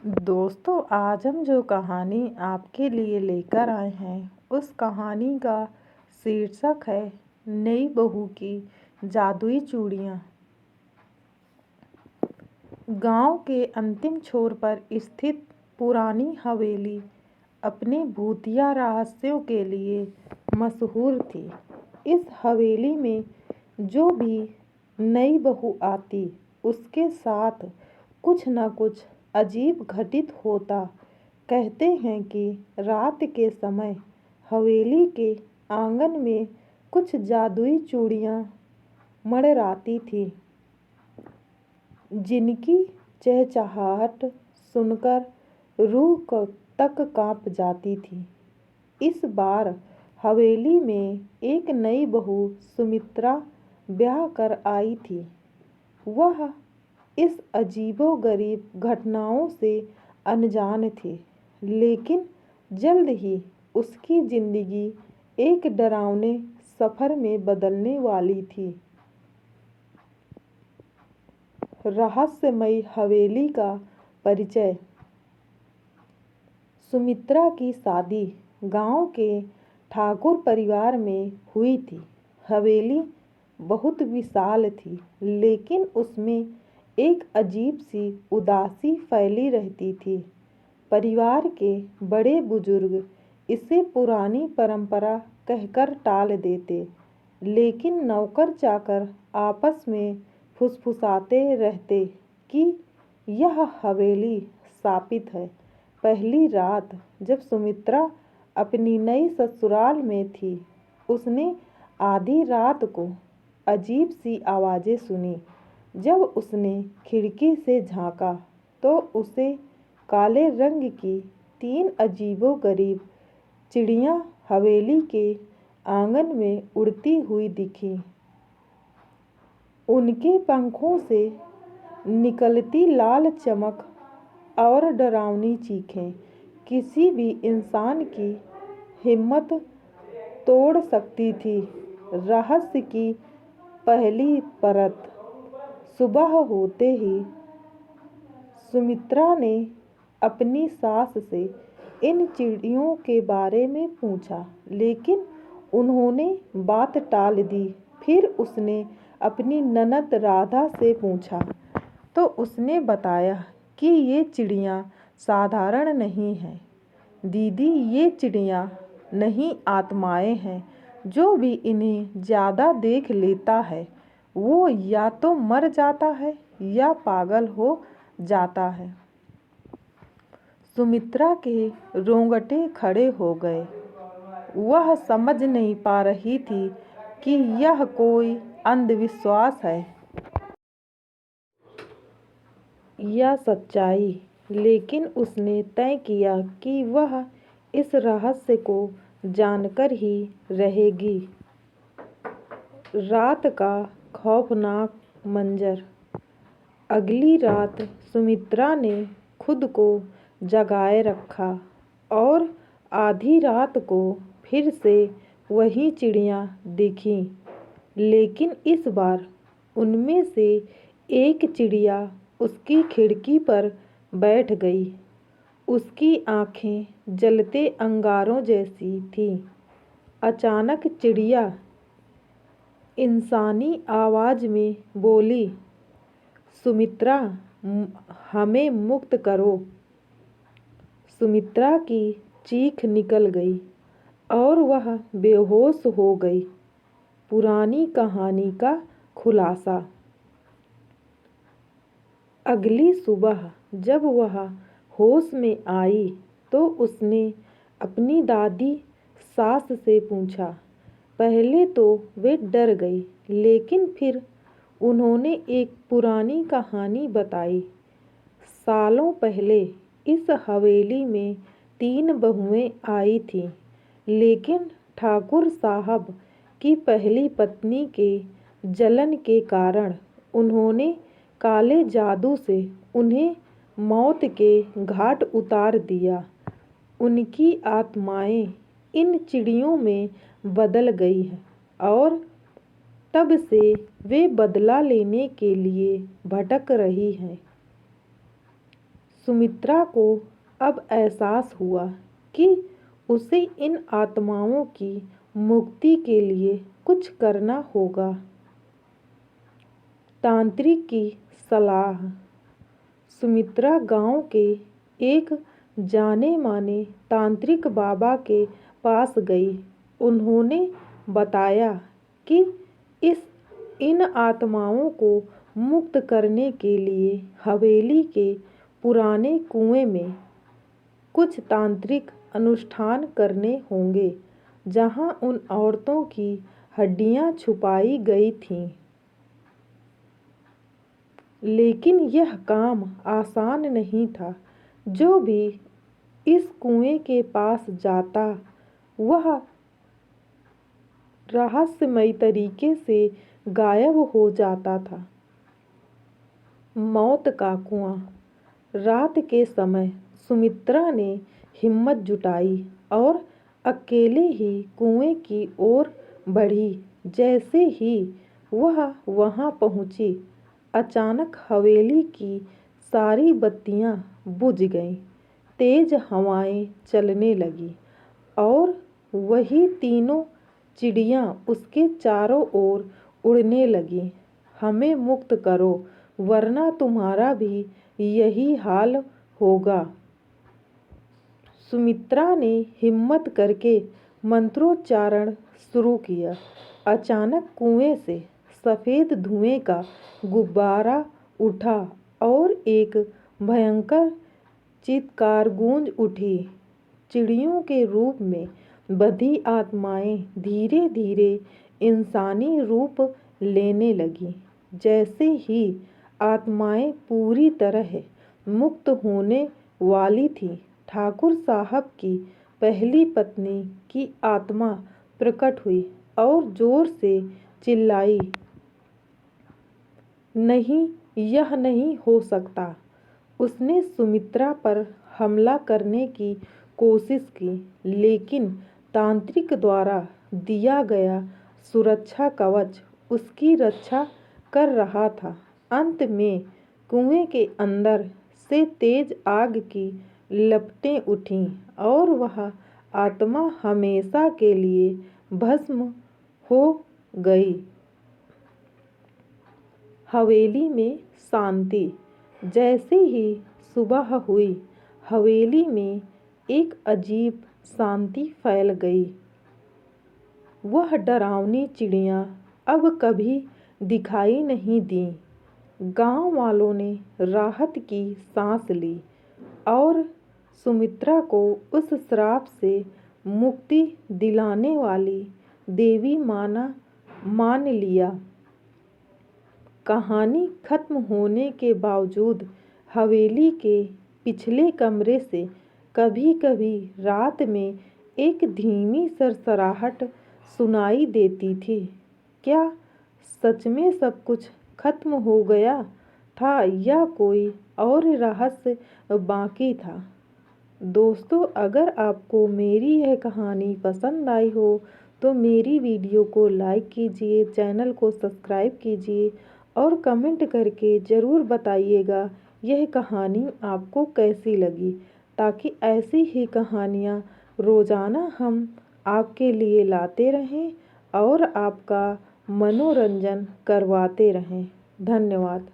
दोस्तों, आज हम जो कहानी आपके लिए लेकर आए हैं उस कहानी का शीर्षक है नई बहू की जादुई चूड़ियाँ। गांव के अंतिम छोर पर स्थित पुरानी हवेली अपने भूतिया रहस्यों के लिए मशहूर थी। इस हवेली में जो भी नई बहू आती उसके साथ कुछ न कुछ अजीब घटित होता। कहते हैं कि रात के समय हवेली के आंगन में कुछ जादुई चूड़ियाँ मंडराती थीं, जिनकी चहचहाहट सुनकर रूह तक कांप जाती थी। इस बार हवेली में एक नई बहू सुमित्रा ब्याह कर आई थी। वह इस अजीबोगरीब घटनाओं से अनजान थी, लेकिन जल्द ही उसकी जिंदगी एक डरावने सफर में बदलने वाली थी। रहस्यमयी हवेली का परिचय। सुमित्रा की शादी गांव के ठाकुर परिवार में हुई थी। हवेली बहुत विशाल थी, लेकिन उसमें एक अजीब सी उदासी फैली रहती थी। परिवार के बड़े बुजुर्ग इसे पुरानी परंपरा कहकर टाल देते, लेकिन नौकर चाकर आपस में फुसफुसाते रहते कि यह हवेली शापित है। पहली रात जब सुमित्रा अपनी नई ससुराल में थी, उसने आधी रात को अजीब सी आवाज़ें सुनी। जब उसने खिड़की से झांका तो उसे काले रंग की 3 अजीबोगरीब चिड़ियाँ हवेली के आंगन में उड़ती हुई दिखीं। उनके पंखों से निकलती लाल चमक और डरावनी चीखें किसी भी इंसान की हिम्मत तोड़ सकती थी। रहस्य की पहली परत। सुबह होते ही सुमित्रा ने अपनी सास से इन चिड़ियों के बारे में पूछा, लेकिन उन्होंने बात टाल दी। फिर उसने अपनी ननद राधा से पूछा, तो उसने बताया कि ये चिड़ियाँ साधारण नहीं हैं दीदी, ये चिड़ियाँ नहीं आत्माएं हैं। जो भी इन्हें ज़्यादा देख लेता है वो या तो मर जाता है या पागल हो जाता है। सुमित्रा के रोंगटे खड़े हो गए। वह समझ नहीं पा रही थी कि यह कोई अंधविश्वास है या सच्चाई, लेकिन उसने तय किया कि वह इस रहस्य को जानकर ही रहेगी। रात का खौफनाक मंजर। अगली रात सुमित्रा ने खुद को जगाए रखा और आधी रात को फिर से वही चिड़ियाँ दिखीं, लेकिन इस बार उनमें से एक चिड़िया उसकी खिड़की पर बैठ गई। उसकी आँखें जलते अंगारों जैसी थीं। अचानक चिड़िया इंसानी आवाज़ में बोली, सुमित्रा, हमें मुक्त करो। सुमित्रा की चीख निकल गई और वह बेहोश हो गई। पुरानी कहानी का खुलासा। अगली सुबह जब वह होश में आई तो उसने अपनी दादी सास से पूछा। पहले तो वे डर गई, लेकिन फिर उन्होंने एक पुरानी कहानी बताई। सालों पहले इस हवेली में 3 बहुएं आई थीं, लेकिन ठाकुर साहब की पहली पत्नी के जलन के कारण उन्होंने काले जादू से उन्हें मौत के घाट उतार दिया। उनकी आत्माएं इन चिड़ियों में बदल गई हैं और तब से वे बदला लेने के लिए भटक रही हैं। सुमित्रा को अब एहसास हुआ कि उसे इन आत्माओं की मुक्ति के लिए कुछ करना होगा। तांत्रिक की सलाह। सुमित्रा गांव के एक जाने माने तांत्रिक बाबा के पास गई। उन्होंने बताया कि इन आत्माओं को मुक्त करने के लिए हवेली के पुराने कुएं में कुछ तांत्रिक अनुष्ठान करने होंगे, जहां उन औरतों की हड्डियां छुपाई गई थीं। लेकिन यह काम आसान नहीं था। जो भी इस कुएं के पास जाता, वह रहस्यमयी तरीके से गायब हो जाता था। मौत का कुआं। रात के समय सुमित्रा ने हिम्मत जुटाई और अकेले ही कुएं की ओर बढ़ी। जैसे ही वह वहां पहुंची, अचानक हवेली की सारी बत्तियां बुझ गईं। तेज हवाएं चलने लगीं और वही तीनों चिड़ियां उसके चारों ओर उड़ने लगीं। हमें मुक्त करो, वरना तुम्हारा भी यही हाल होगा। सुमित्रा ने हिम्मत करके मंत्रोच्चारण शुरू किया। अचानक कुएं से सफेद धुएं का गुब्बारा उठा और एक भयंकर चीत्कार गूंज उठी। चिड़ियों के रूप में बंधी आत्माएं धीरे धीरे इंसानी रूप लेने लगीं। जैसे ही आत्माएं पूरी तरह मुक्त होने वाली थीं, ठाकुर साहब की पहली पत्नी की आत्मा प्रकट हुई और जोर से चिल्लाई, नहीं, यह नहीं हो सकता। उसने सुमित्रा पर हमला करने की कोशिश की, लेकिन तांत्रिक द्वारा दिया गया सुरक्षा कवच उसकी रक्षा कर रहा था। अंत में कुएं के अंदर से तेज आग की लपटें उठीं और वह आत्मा हमेशा के लिए भस्म हो गई। हवेली में शांति। जैसे ही सुबह हुई, हवेली में एक अजीब शांति फैल गई। वह डरावनी चिड़ियां अब कभी दिखाई नहीं दीं। गांव वालों ने राहत की सांस ली और सुमित्रा को उस श्राप से मुक्ति दिलाने वाली देवी मान लिया। कहानी खत्म होने के बावजूद हवेली के पिछले कमरे से कभी कभी रात में एक धीमी सरसराहट सुनाई देती थी। क्या सच में सब कुछ खत्म हो गया था या कोई और रहस्य बाकी था? दोस्तों, अगर आपको मेरी यह कहानी पसंद आई हो तो मेरी वीडियो को लाइक कीजिए, चैनल को सब्सक्राइब कीजिए और कमेंट करके ज़रूर बताइएगा यह कहानी आपको कैसी लगी, ताकि ऐसी ही कहानियाँ रोज़ाना हम आपके लिए लाते रहें और आपका मनोरंजन करवाते रहें। धन्यवाद।